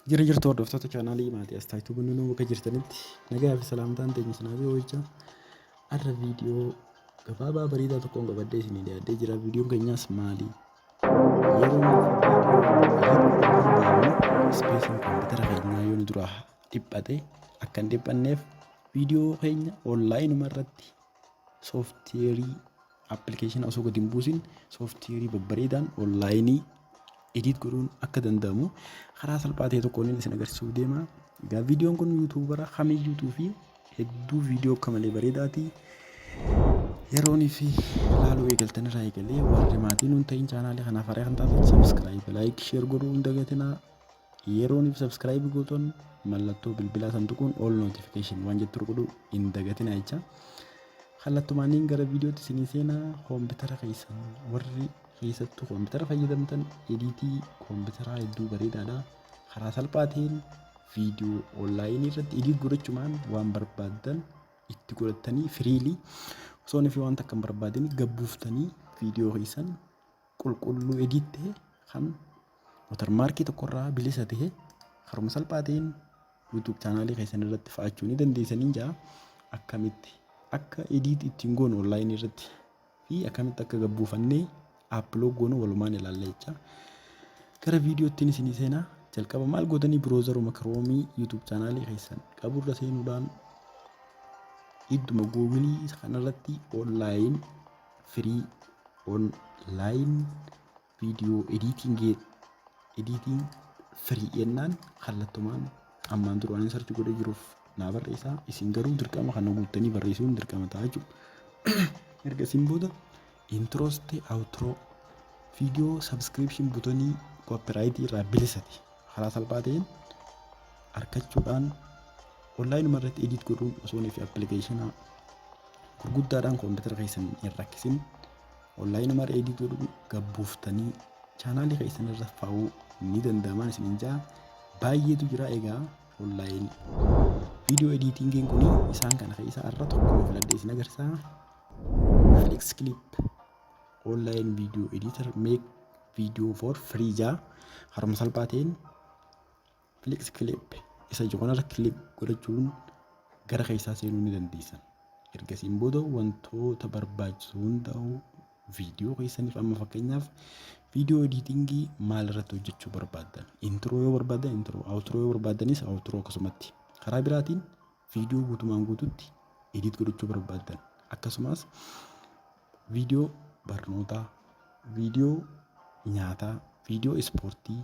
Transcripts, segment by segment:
Jirtu hordoftoota chaanaalii maatii Astaayituu Gunnunuu bakka jirtanitti nagaa fi salaamtaan teenya isinaa hojjechaa har'a viidiyoo gabaabaa bareedaa tokkoon qabadhee isinii dhiyaadhee jira. Viidiyoon keenyaas maali? Yeroo ispeesiin kompiitara keenyaa yoo nu dura dhiphate akka hin dhiphanneef viidiyoo keenya onlaayinuma irratti sooftiweerii appilikeeshinii osoo gadi hin buusin sooftiweerii babbareedaan onlaayinii edit godhuun akka danda'amu karaa salphaa ta'e tokkoon isin agarsiisuuf deema. Egaa viidiyoon kun yuutuubara kamiyyuu fi hedduu viidiyoo akka malee bareedaati. Yeroonii fi laaluu eegaltan irraa eegalee warri maatiin hin ta'in chaanaalii kanaaf haree kan taatan sabskiraayib, laayik, sheer godhuu hin dagatinaa. Yeroonii fi sabskiraayib gootan mallattoo bilbilaa sanduuquun all notification waan jettu godhuu hin dagatinaa jecha. Kallattumaaniin gara viidiyootti isinii seenaa koompitara keessan warri keessattuu koompitara fayyadamtan ediitii koompitaraa hedduu bareedaadha. Karaa salphaa ta'een viidiyoo onlaayinii irratti edit godhachuudhaan waan barbaadan itti godhatanii firiilii osoo fi waan takka hin barbaadin gabbuuftanii viidiyoo keessan qulqulluu edit ta'e kan watermaarkii tokkorraa bilisa ta'e karuma salphaa ta'een YouTube chaanaalii keessan irratti fa'achuu ni dandeessanii jira. Akkamitti akka edit ittiin goonu onlaayinii irratti fi akkamitti akka gabbuufannee upload goonu walumaan ilaalla jecha. Gara viidiyootti isinii seenaa jalqaba maal gootanii biroozaruma Chrome YouTube chaanaalii keessan qaburra seenuudhaan idduma Google kanarratti online free online video editing free jennaan kallattumaan ammaan dura waan sarchi godhee jiruuf naa barreessaa. Isin garuu dirqama kana guuttanii barreessuun dirqama ta'a jechuudha. Erga isin booda intros ta'e outro viidiyoo subscription butonii copyright irraa bilisati karaa salphaa ta'een argachuudhaan onlaayinuma irratti edit godhuun osoo fi appilikeeshina gurguddaadhaan koompitara keessan hin rakkisin onlaayinuma irra edit godhuun gabbuuftanii chaanaalii keessan irra fa'uu ni danda'aman isiniin jaa baay'eetu jira. Egaa onlaayinii viidiyoo editingiin kun isaan kana keessaa irra tokko filadhee isin agarsiisa. Flix Clip online video editor make video for free jaa haruma salphaa ta'een Flix Clip isa joonarra click godhachuun gara keessaa seenuu ni dandeessan. Ergasiin booda wantoota barbaachisu hundaa'u viidiyoo keessaniif amma fakkeenyaaf viidiyoo editingii maal irratti hojjechuu barbaadan intro yoo barbaadan intro, outro yoo barbaadanis outro akkasumatti karaa biraatiin viidiyoo guutumaan guututti edit godhachuu barbaadan akkasumas viidiyoo barnootaa, viidiyoo nyaataa, viidiyoo ispoortii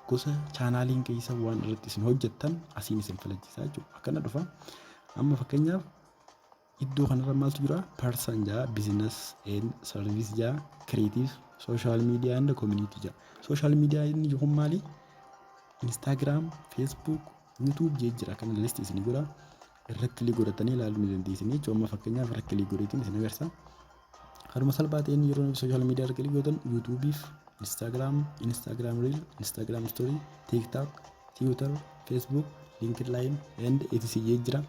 gosa chaanaaliin keessa waan irratti isin hojjettan asiin isin filachiisaa jechuudha. Akkana dhufa amma fakkeenyaaf iddoo kanarra maaltu jira? Person jaa, business and service jaa, creative, social media and community jaa. Social media inni jiru maali? Instagram, Facebook, YouTube jira. Kana listi isin godha. Irra kilii godhatanii ilaaluu ni dandeessanii jechuudha. Amma fakkeenyaaf irra kilii godhatiin isin agarsiisa. Haruma salphaa ta'een yeroo social media irra kilii godhatan YouTubeif, Instagram Reel, Instagram Story, TikTok, Twitter, Facebook, LinkedIn and etc jira.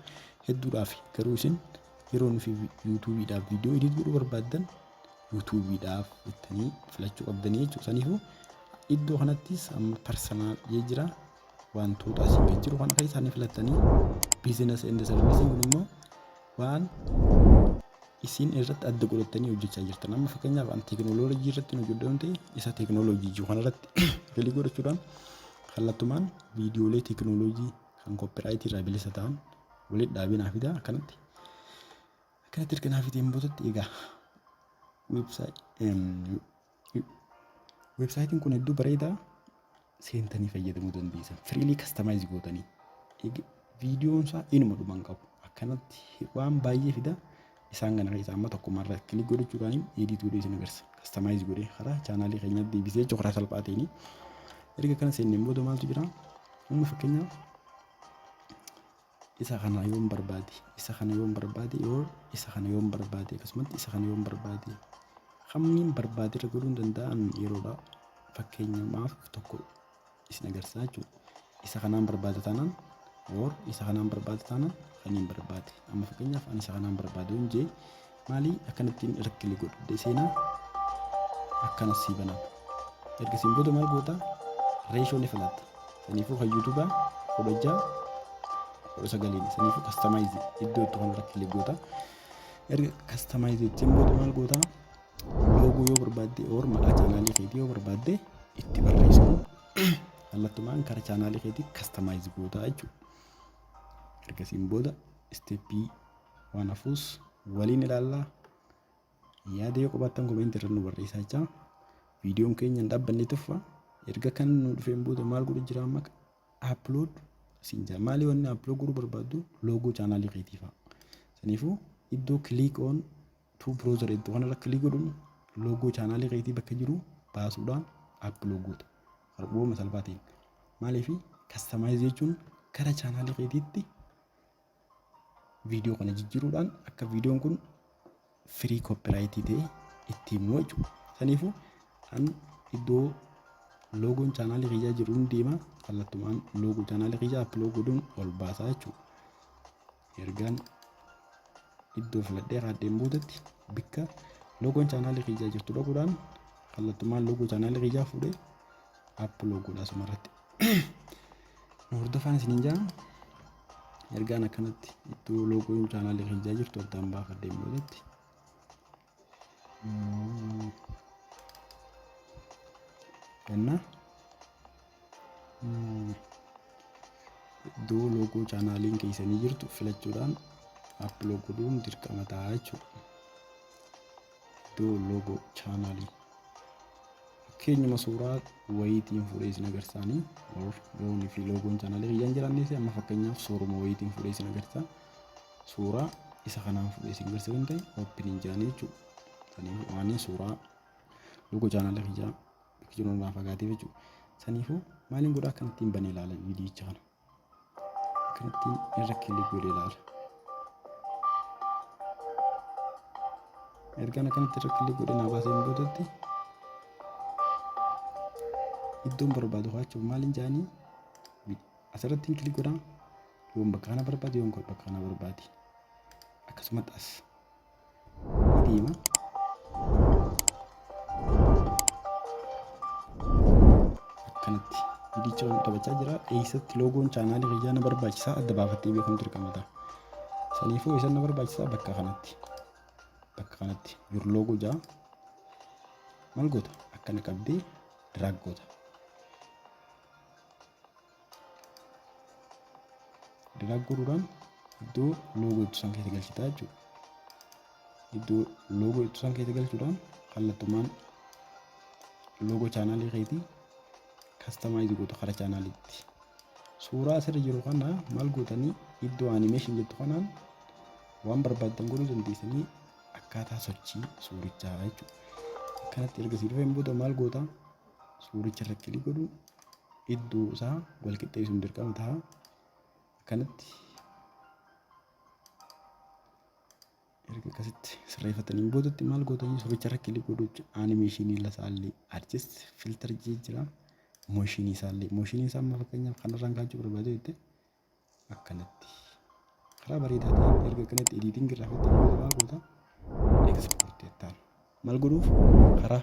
Hedduudhaaf garuu isin yeroo nufi YouTubeidhaaf viidiyoo edit godhuu barbaadan YouTubeidhaaf ittanii filachuu qabdanii jechuudha. Saniifuu iddoo kanattis amma personal jira wantoota asii gad jiru kana keessaa ni filattanii business and service kun immoo waan isin irratti adda godhattanii hojjechaa jirtan. Amma fakkeenyaaf an teekinooloojii irratti hojjedhu ta'e isa teekinooloojii jiru kanarratti galii godhachuudhaan kallattumaan viidiyoolee teekinooloojii kan copyright irraa bilisa ta'an walitti dhaabinaa fidaa akkanatti erganaa fiteen boodatti egaa websaayitiin kun hedduu bareedaa seentanii fayyadamuu dandeessan. Firiilii kastamaayizii gootanii viidiyoon isaa inuma dhuman qabu akkanatti waan baay'ee fida. Isaan kana keessaa amma tokkummaarra kilik godhachuudhaan edit godhee isin agarsiisa. Kastamaayizii godhee karaa chaanaalii keenyatti deebisee jechuudha karaa salphaa ta'een. Erga kana seenneen booda maaltu jira? Amma fakkeenyaaf isa kana yoon barbaade, isa kana yoon barbaade, isa kana yoon barbaade, akkasumas isa kana yoon barbaade hammiin barbaade irra godhuu danda'an yeroodha. Fakkeenyaaf tokko isin agarsiisa jechuudha. Isa kanaan barbaade taanaan isa kanaan barbaade taanaan kaniin barbaade. Amma fakkeenyaaf ani isa kanaan barbaade hunjee maalii akkanattiin irra kilik godhee seenaa akkanas sii banama. Erga siin booda maal goota? Reeshoo ni filatta. Saniifuu kan YouTube kudha sagaleen saniifuu customize iddoo itti kan irratti goota. Erga customize ittiin booda maal goota? Loogoo yoo barbaadde or maqaa chaanaalii keetii yoo barbaadde itti barreessu. Kallattumaan karaa chaanaalii keetii customize goota jechuudha. Ergasiin booda steppii waan hafuus waliin ilaallaa. Yaada yoo qabaattan komeenti irra nu barreessaa jechaa. Viidiyoon keenya hin dhaabbanne tuffa. Erga kan nu dhufeen booda maal godhu jira amma upload sinja maali wanni upload godhuu barbaaddu loogoo chaanaalii keetii fa'a. Saniifuu iddoo click on to browser iddoo kanarra click godhuun loogoo chaanaalii keetii bakka jiru baasuudhaan upload goota. Harbuuma salphaatiin maaliif customize jechuun karaa chaanaalii keetiitti viidiyoo kana jijjiiruudhaan akka viidiyoon kun free copyright ta'e ittiin himuu jechuudha. Saniifuu an iddoo loogoon chaanaalii kiyyaa jiru hin deema kallattumaan loogoo chaanaalii kiyyaa upload godhuun ol baasaa jechuudha. Ergaan iddoo filadhee raadeen boodatti bakka loogoon chaanaalii kiyyaa jirtu dhaquudhaan kallattumaan loogoo chaanaalii kiyyaa fuudhee upload godhaa sumarratti. Nu hordofaan isiniin jaa. Ergaan akkanatti iddoo loogoon chaanaalii kiyyaa jirtu addaan baafadheen boodatti. Kenna iddoo loogoo chaanaaliin keessanii jirtu filachuudhaan upload godhuun dirqama ta'a jechuudha. Iddoo loogoo chaanaalii keenyuma suuraa wayiitiin fuudhee isin agarsiisanii loonii fi loogoon chaanaalii kiyyaan jiraannis amma fakkeenyaaf suuruma wayiitiin fuudhee isin agarsiisa. Suuraa isa kanaan fuudhee isin agarsiisa kan ta'e oopiniin jaanii jechuudha. Saniifuu waan suuraa loogoo chaanaalii kiyyaa jiru irraa fagaatee jechuudha. Saniifuu maaliin godhaa akkanattiin banee ilaala viidiyicha kana. Akkanattiin irra kilik godhee ilaala. Ergaan akkanatti irra kilik godhee naa baaseen boodatti iddoon barbaadu haachuuf maaliin jaanii asirratti kilik godhaa yoon bakka kana barbaade yoon bakka kana barbaade akkasumas deema. Akkanatti viidiyicha taphachaa jira. Eessatti loogoon chaanaalii kiyyaa na barbaachisaa adda baafattee beekamtu dirqama ta'a. Saniifuu isa na barbaachisaa bakka kanatti jiru loogoo jaa maal goota akkana qabdee drag goota. Drag godhuudhaan iddoo loogoo itti san keessa galchitaa jechuudha. Iddoo loogoo itti san keessa galchuudhaan kallattumaan loogoo chaanaalii keetii customize goota karaa chaanaaliitti. Suuraa asirra jiru kana maal gootanii iddoo animation jettu kanaan waan barbaaddan godhuu dandeessanii akkaataa sochii suurichaa jechuudha. Akkanatti erga sii dhufeen booda maal goota suuricha irra kilik godhu iddoo isaa wal qixxeessuun dirqama ta'a. Akkanatti erga akkasitti sirreeffatanii boodatti maal gootanii suuricha irra kilik godhu animationii lasaallee adjust filter jira. Mooshinii isaa amma fakkeenyaaf kanarraan kaachuu barbaade jettee akkanatti karaa bareedaa ta'een erga akkanatti ediiting irraa fudhattee maal goota export jettaan maal godhuuf karaa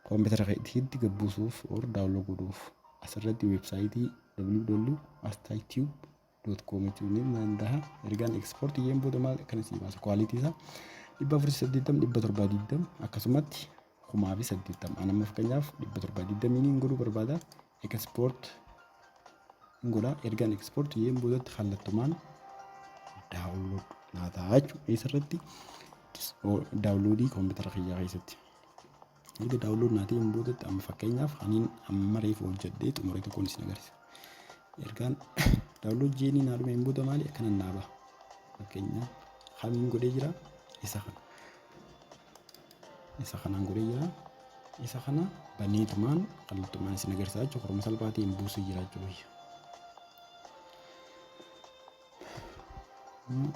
koompitara keetiitti gabbuusuuf or daawunlood godhuuf asirratti weebsaayitii www.astitube.com jechuun ni danda'a. Ergaan export yeen booda maal akkana sii baasa kwaalitii isaa 480 720 akkasumatti 1080 anamma fakkeenyaaf 720 ni godhuu barbaada. Export godha. Ergaan export yeen boodatti kallattumaan daawunlood naa ta'a jechuudha. Isarratti daawunloodii koompitara kiyyaa keessatti erga daawunlood naa ta'een boodatti amma fakkeenyaaf aniin amma reefu hojjedhee xumuree tokkoon isin agarsiisa. Ergaan daawunlood jeenii naa dhumeen booda maali akkana naa ba'a. Fakkeenyaaf hamiin godhee jira isa kanaan godhee jira. Isa kana baneetumaan kallattumaan isin agarsiisaa jechuudha. Korma salphaatiin buusee jira jechuudha.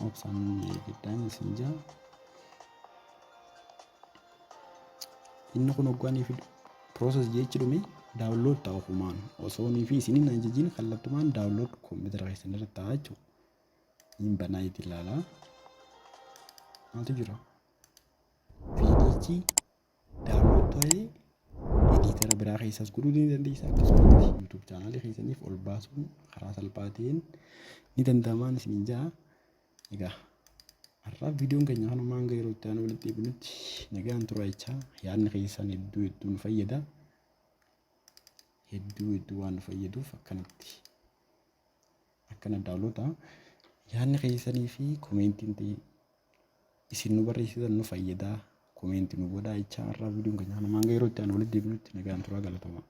Obsaan giddaan isin jaa. Inni kun hoggaanii fi process jechuudha. Daawunlood ta'u humaan osoo nii fi isiniin hin jijjiin kallattumaan daawunlood koompitara keessan irra ta'a jechuudha. Hin banaa itti ilaalaa. Maaltu jira? Viidiyichi daawunlood ta'ee edit gara biraa keessas godhuu ni dandeessa. Akkasumas YouTube chaanaalii keessaniif ol baasuun karaa salphaatiin ni danda'amaan isiniin jaa. Egaa har'a viidiyoon keenya kanumaan yeroo itti aanu walitti deebinutti nagaan turaa jechaa. Yaadni keessan hedduu nu fayyada. Hedduu waan nu fayyaduuf akkana daawwata. Yaadni keessanii fi koomeentiin isin nu barreessitan nu fayyada. Koomeentii nu godhaa jechaa. Har'a viidiyoon keenya kanumaan yeroo itti aanu walitti deebinutti nagaan turaa galatoomaa.